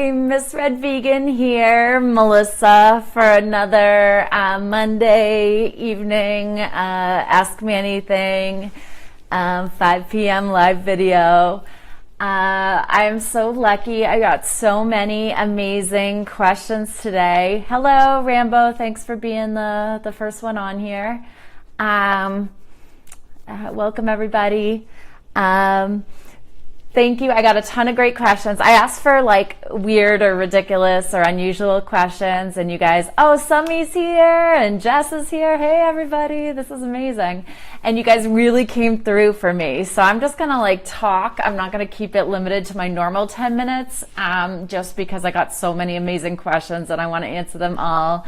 Hi, Miss Red Vegan here, Melissa, for another Monday evening Ask Me Anything 5 p.m. live video. I'm so lucky. I got so many amazing questions today. Hello, Rambo. Thanks for being the first one on here. Welcome, everybody. Thank you. I got a ton of great questions. I asked for like weird or ridiculous or unusual questions, and you guys, oh, Summy's here and Jess is here. Hey, everybody. This is amazing. And you guys really came through for me. So I'm just going to like talk. I'm not going to keep it limited to my normal 10 minutes just because I got so many amazing questions and I want to answer them all.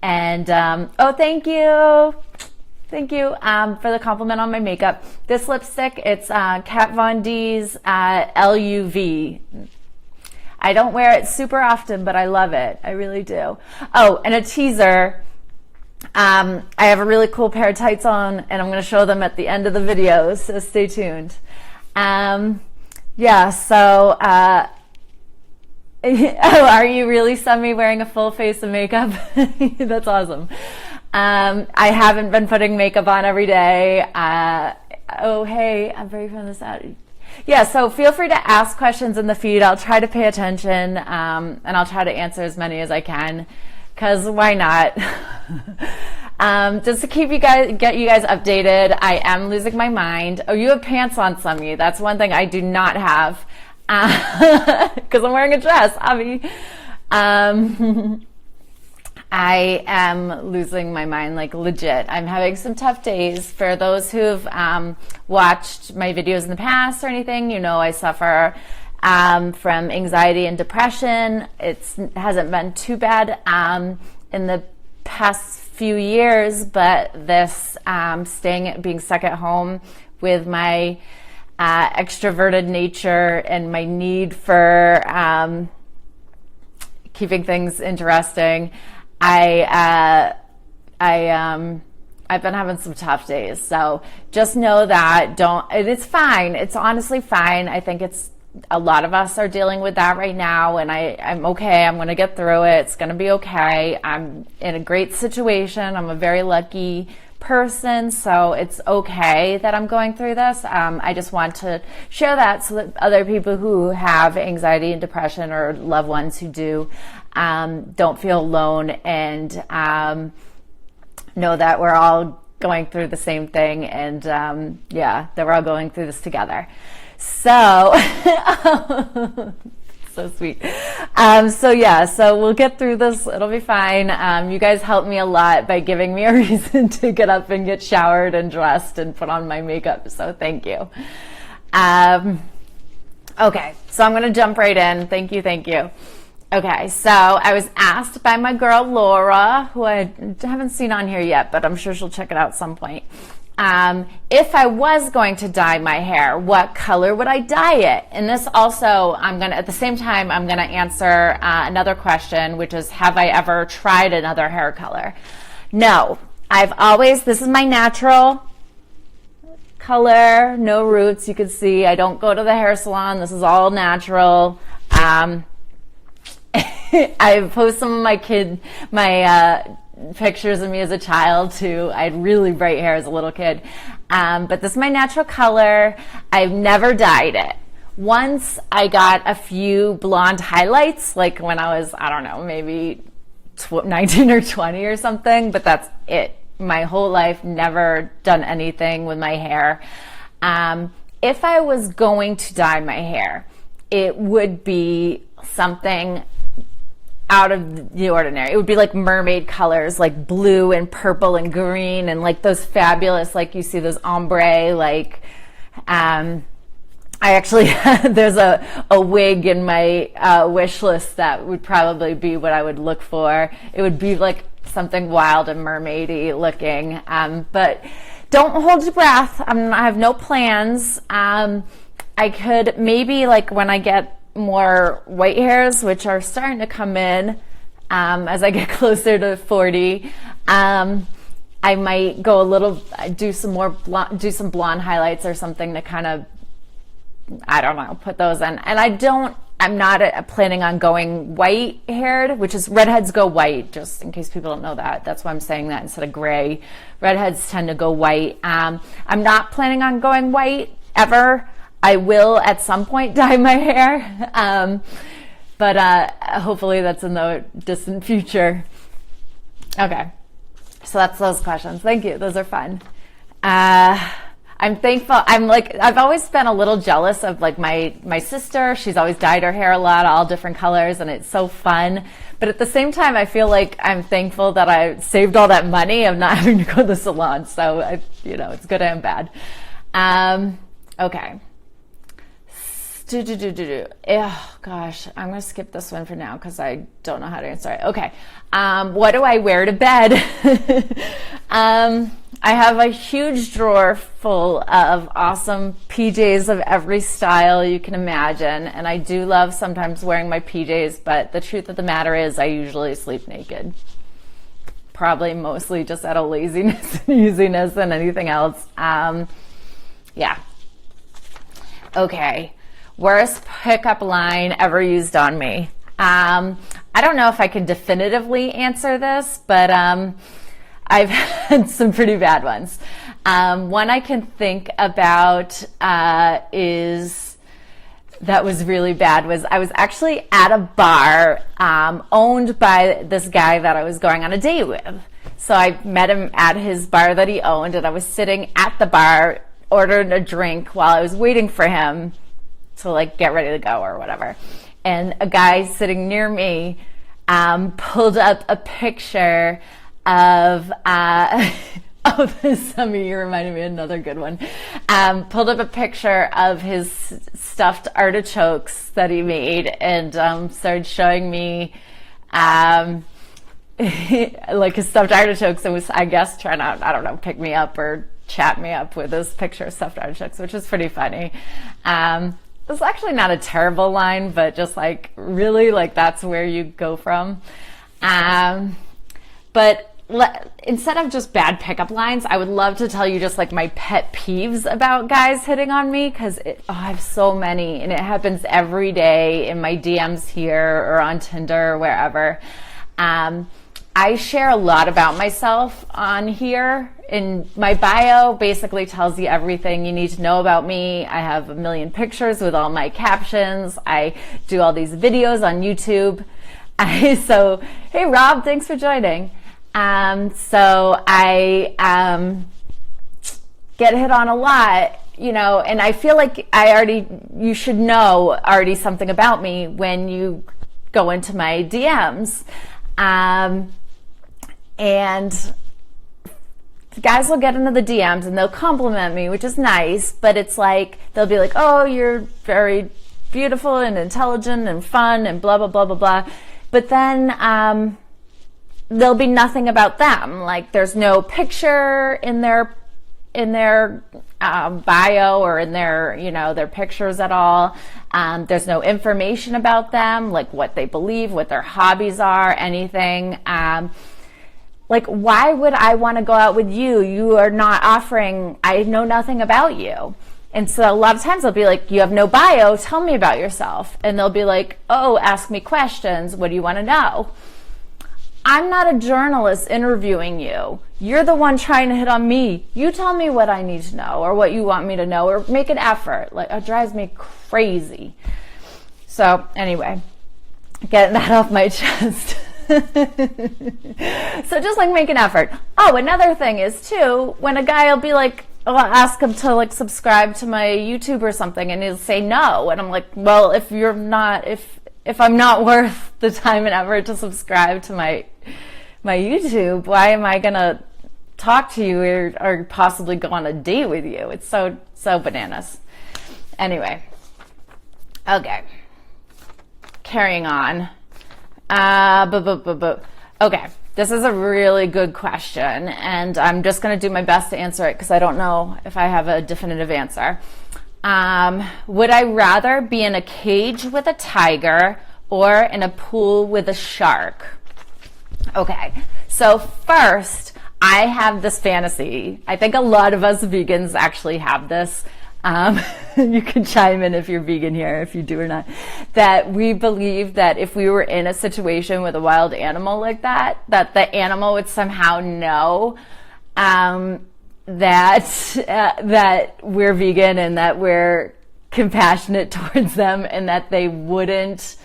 And oh, thank you. Thank you for the compliment on my makeup. This lipstick, it's Kat Von D's LUV. I don't wear it super often, but I love it. I really do. Oh, and a teaser. I have a really cool pair of tights on, and I'm going to show them at the end of the video, so stay tuned. Yeah, so, oh, are you really, Summy, wearing a full face of makeup? That's awesome. I haven't been putting makeup on every day. Oh, hey, I'm very fun this out. Yeah, so feel free to ask questions in the feed. I'll try to pay attention, and I'll try to answer as many as I can, because why not? Just to keep you guys, get you guys updated, I am losing my mind. Oh, you have pants on, Summy. That's one thing I do not have, because I'm wearing a dress, Abby. I am losing my mind, like legit. I'm having some tough days. For those who've watched my videos in the past or anything, you know I suffer from anxiety and depression. It hasn't been too bad in the past few years, but this being stuck at home with my extroverted nature and my need for keeping things interesting, I've been having some tough days. So just know that it's fine. It's honestly fine. I think a lot of us are dealing with that right now, and I'm okay. I'm going to get through it. It's going to be okay. I'm in a great situation. I'm a very lucky person, so it's okay that I'm going through this. I just want to share that so that other people who have anxiety and depression, or loved ones who do, don't feel alone, and know that we're all going through the same thing, and yeah, that we're all going through this together. So so sweet. So yeah, so we'll get through this. It'll be fine. You guys helped me a lot by giving me a reason to get up and get showered and dressed and put on my makeup. So thank you. Okay, so I'm going to jump right in. Thank you. Thank you. Okay, so I was asked by my girl Laura, who I haven't seen on here yet, but I'm sure she'll check it out at some point. If I was going to dye my hair, what color would I dye it? And this also, at the same time, I'm going to answer another question, which is, have I ever tried another hair color? No, this is my natural color, no roots. You can see I don't go to the hair salon. This is all natural. I post some of my pictures of me as a child too. I had really bright hair as a little kid. But this is my natural color. I've never dyed it. Once I got a few blonde highlights, like when I was, I don't know, maybe 19 or 20 or something, but that's it. My whole life, never done anything with my hair. If I was going to dye my hair, it would be something out of the ordinary. It would be like mermaid colors, like blue and purple and green, and like those fabulous, like you see those ombre, like I actually there's a wig in my wish list that would probably be what I would look for. It would be like something wild and mermaidy looking, but don't hold your breath. I have no plans. I could maybe, like, when I get more white hairs, which are starting to come in as I get closer to 40, I might go do some blonde highlights or something to kind of, I don't know, put those in. And I don't I'm not planning on going white haired, which is redheads go white, just in case people don't know that. That's why I'm saying that instead of gray. Redheads tend to go white. I'm not planning on going white ever. I will at some point dye my hair, but hopefully that's in the distant future. Okay, so that's those questions. Thank you. Those are fun. I'm thankful. I've always been a little jealous of like my sister. She's always dyed her hair a lot, all different colors, and it's so fun. But at the same time, I feel like I'm thankful that I saved all that money of not having to go to the salon. So it's good and bad. Okay. Oh gosh, I'm gonna skip this one for now because I don't know how to answer it. Okay, what do I wear to bed? I have a huge drawer full of awesome PJs of every style you can imagine, and I do love sometimes wearing my PJs, but the truth of the matter is I usually sleep naked. Probably mostly just out of laziness and easiness than anything else. Yeah. Okay. Worst pickup line ever used on me. I don't know if I can definitively answer this, but I've had some pretty bad ones. One I can think about is that was really bad was I was actually at a bar owned by this guy that I was going on a date with. So I met him at his bar that he owned, and I was sitting at the bar, ordered a drink while I was waiting for him to like get ready to go or whatever. And a guy sitting near me pulled up a picture of Sammy, you reminded me of another good one. Pulled up a picture of his stuffed artichokes that he made and started showing me like his stuffed artichokes, and was, I guess, trying to, I don't know, pick me up or chat me up with this picture of stuffed artichokes, which was pretty funny. It's actually not a terrible line, but just like really like that's where you go from. But instead of just bad pickup lines, I would love to tell you just like my pet peeves about guys hitting on me, because I have so many, and it happens every day in my DMs here or on Tinder or wherever. I share a lot about myself on here. In my bio basically tells you everything you need to know about me. I have a million pictures with all my captions. I do all these videos on YouTube. So, hey Rob, thanks for joining. So I get hit on a lot, and I feel like you should know already something about me when you go into my DMs. And guys will get into the DMs and they'll compliment me, which is nice, but it's like, they'll be like, oh, you're very beautiful and intelligent and fun and blah, blah, blah, blah, blah. But then, there'll be nothing about them. Like there's no picture in their bio or in their pictures at all. There's no information about them, like what they believe, what their hobbies are, anything. Like, why would I want to go out with you? You are not offering, I know nothing about you. And so a lot of times they'll be like, you have no bio, tell me about yourself. And they'll be like, oh, ask me questions. What do you want to know? I'm not a journalist interviewing you. You're the one trying to hit on me. You tell me what I need to know or what you want me to know, or make an effort. Like, it drives me crazy. So anyway, getting that off my chest. So just like make an effort. Oh, another thing is too, when a guy will be like, I'll ask him to like subscribe to my YouTube or something, and he'll say no. And I'm like, well, if I'm not worth the time and effort to subscribe to my YouTube, why am I gonna talk to you or possibly go on a date with you? It's so bananas. Anyway, okay, carrying on. Okay, this is a really good question, and I'm just gonna do my best to answer it because I don't know if I have a definitive answer. Would I rather be in a cage with a tiger or in a pool with a shark? Okay, so first, I have this fantasy. I think a lot of us vegans actually have this. You can chime in if you're vegan here, if you do or not, that we believe that if we were in a situation with a wild animal like that, that the animal would somehow know that we're vegan and that we're compassionate towards them, and that they wouldn't,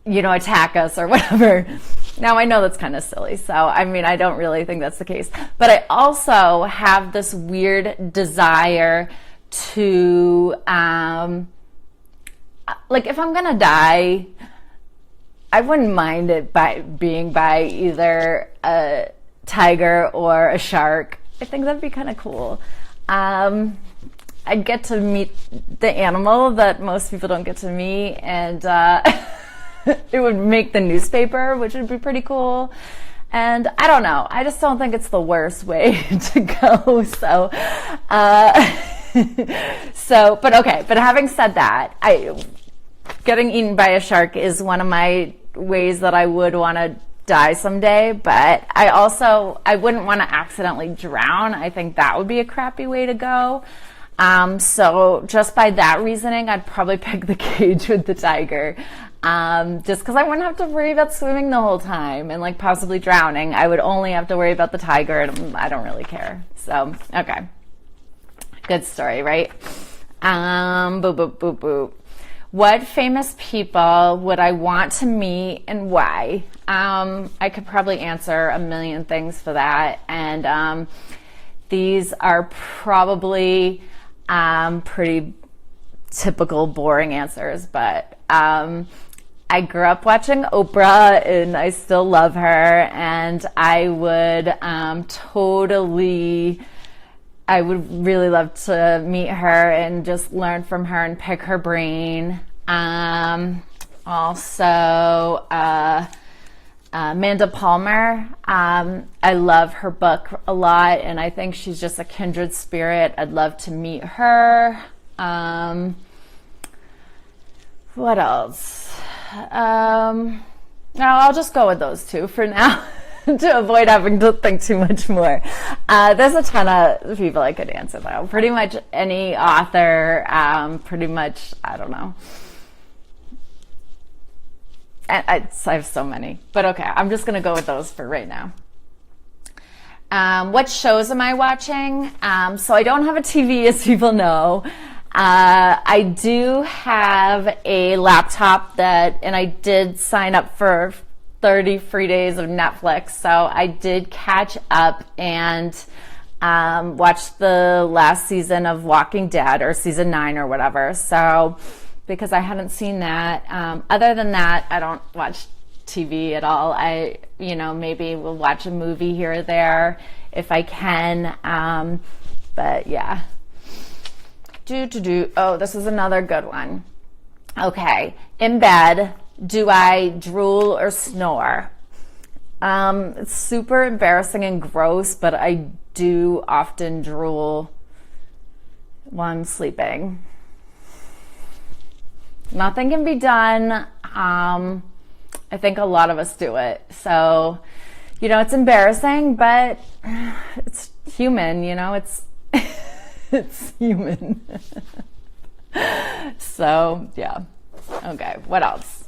attack us or whatever. Now, I know that's kind of silly, so I mean, I don't really think that's the case. But I also have this weird desire to, if I'm gonna die, I wouldn't mind it being by either a tiger or a shark. I think that'd be kind of cool. I'd get to meet the animal that most people don't get to meet, and it would make the newspaper, which would be pretty cool. And I don't know. I just don't think it's the worst way to go. But having said that, getting eaten by a shark is one of my ways that I would want to die someday. But I wouldn't want to accidentally drown. I think that would be a crappy way to go. So just by that reasoning, I'd probably pick the cage with the tiger. Just because I wouldn't have to worry about swimming the whole time and possibly drowning. I would only have to worry about the tiger, and I don't really care. So, okay. Good story, right? Boop, boop, boop, boop. What famous people would I want to meet and why? I could probably answer a million things for that. And these are probably pretty typical, boring answers, but I grew up watching Oprah, and I still love her, and I would I would really love to meet her and just learn from her and pick her brain. Also, Amanda Palmer, I love her book a lot, and I think she's just a kindred spirit. I'd love to meet her. What else? No, I'll just go with those two for now to avoid having to think too much more. There's a ton of people I could answer though. Pretty much any author, pretty much, I don't know. I have so many, but okay, I'm just going to go with those for right now. What shows am I watching? So I don't have a TV, as people know. I do have a laptop and I did sign up for 30 free days of Netflix. So I did catch up and watch the last season of Walking Dead, or season 9 or whatever. So because I hadn't seen that. Other than that, I don't watch TV at all. I maybe will watch a movie here or there if I can. But yeah. Oh, this is another good one. Okay. In bed, do I drool or snore? It's super embarrassing and gross, but I do often drool while I'm sleeping. Nothing can be done. I think a lot of us do it. So, it's embarrassing, but it's human, it's it's human. So, yeah. Okay, what else?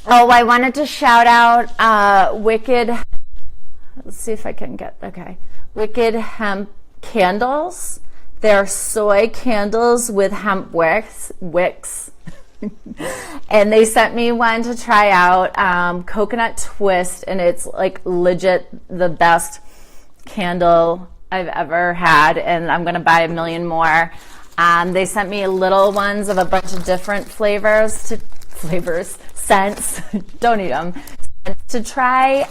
Oh, I wanted to shout out Wicked. Let's see if I can Wicked Hemp Candles. They're soy candles with hemp wicks. And they sent me one to try out, coconut twist, and it's legit the best candle I've ever had, and I'm gonna buy a million more. They sent me little ones of a bunch of different scents. Don't eat them. To try.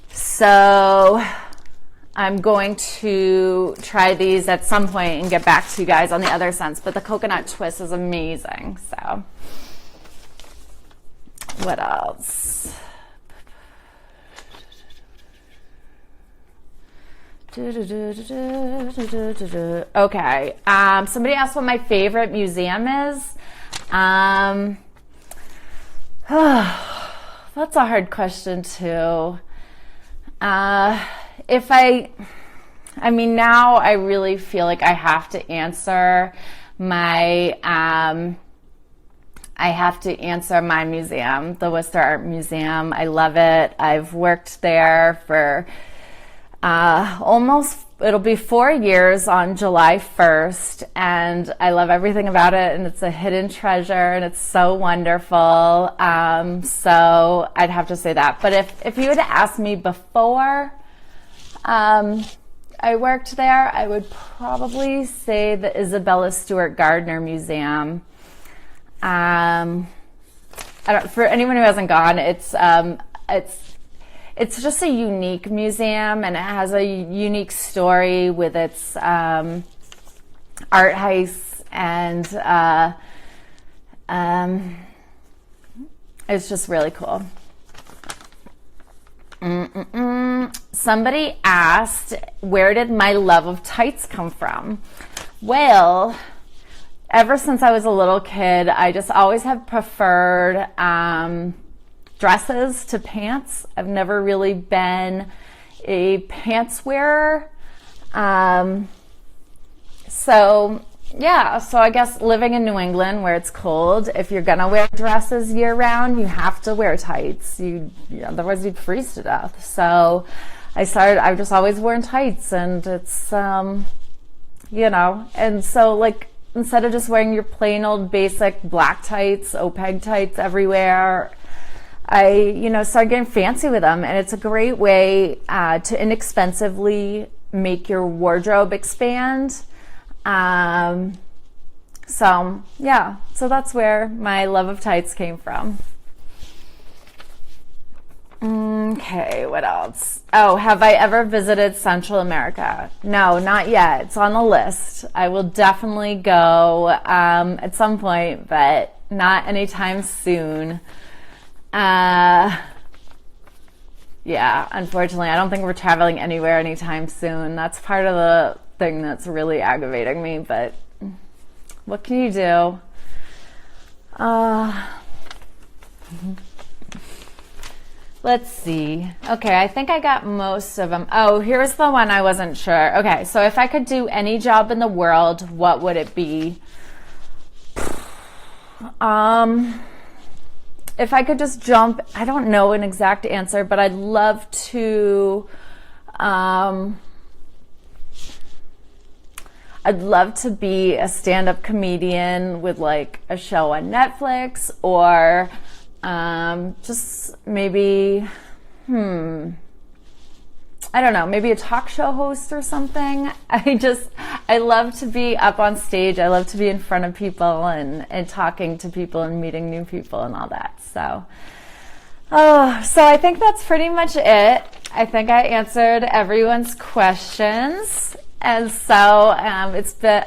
So I'm going to try these at some point and get back to you guys on the other scents. But the coconut twist is amazing. So what else? Okay. Somebody asked what my favorite museum is. That's a hard question too. I mean, now I really feel like I have to answer my museum, the Worcester Art Museum. I love it. I've worked there for it'll be 4 years on July 1st, and I love everything about it, and it's a hidden treasure, and it's so wonderful. So I'd have to say that. But if you had asked me before I worked there, I would probably say the Isabella Stewart Gardner Museum. For anyone who hasn't gone, it's just a unique museum, and it has a unique story with its art heists, and it's just really cool. Somebody asked, where did my love of tights come from? Well, ever since I was a little kid, I just always have preferred dresses to pants. I've never really been a pants wearer. So I guess living in New England where it's cold, if you're gonna wear dresses year round, you have to wear tights. Otherwise you'd freeze to death. So I've just always worn tights, and it's, and so like, instead of just wearing your plain old basic black tights, OPEG tights everywhere, I, started getting fancy with them, and it's a great way to inexpensively make your wardrobe expand. So that's where my love of tights came from. Okay, what else? Oh, have I ever visited Central America? No, not yet. It's on the list. I will definitely go at some point, but not anytime soon. Unfortunately, I don't think we're traveling anywhere anytime soon. That's part of the thing that's really aggravating me, but what can you do? Let's see. Okay, I think I got most of them. Oh, here's the one I wasn't sure. Okay, so if I could do any job in the world, what would it be? If I could just jump, I don't know an exact answer, but I'd love to be a stand-up comedian with like a show on Netflix, or just maybe, I don't know, maybe a talk show host or something. I love to be up on stage. I love to be in front of people and talking to people and meeting new people and all that. So I think that's pretty much it. I think I answered everyone's questions. And so it's been,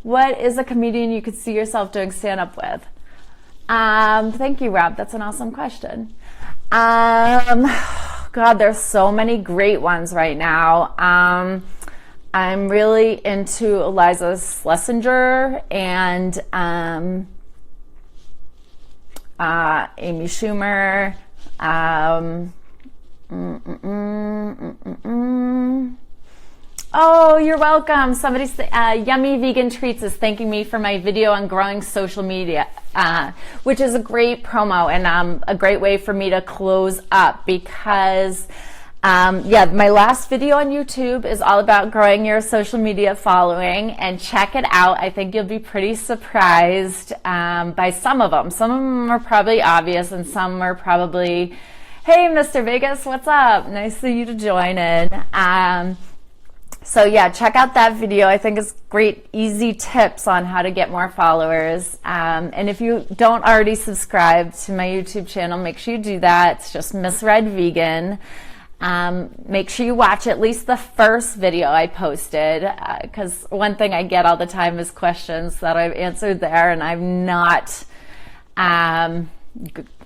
what is a comedian you could see yourself doing stand-up with? Thank you, Rob. That's an awesome question. God, there's so many great ones right now. I'm really into Eliza Schlesinger and Amy Schumer. Oh, you're welcome. Somebody's Yummy Vegan Treats is thanking me for my video on growing social media, which is a great promo and a great way for me to close up because, my last video on YouTube is all about growing your social media following, and check it out. I think you'll be pretty surprised by some of them. Some of them are probably obvious, and some are probably, hey, Mr. Vegas, what's up? Nice of you to join in. So yeah, check out that video. I think it's great, easy tips on how to get more followers. And if you don't already subscribe to my YouTube channel, make sure you do that. It's just Miss Red Vegan. Make sure you watch at least the first video I posted, because one thing I get all the time is questions that I've answered there, and I'm not, I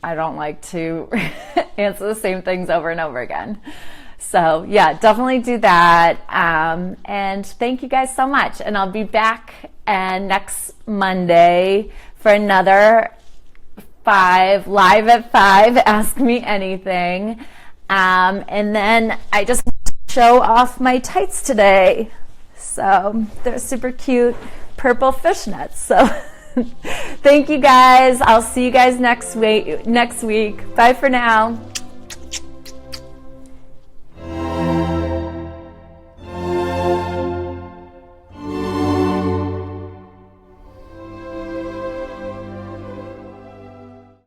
don't like to answer the same things over and over again. So yeah, definitely do that. And thank you guys so much. And I'll be back next Monday for another live at 5, Ask Me Anything. And then I just want to show off my tights today. So they're super cute purple fishnets. So thank you guys. I'll see you guys next week. Bye for now.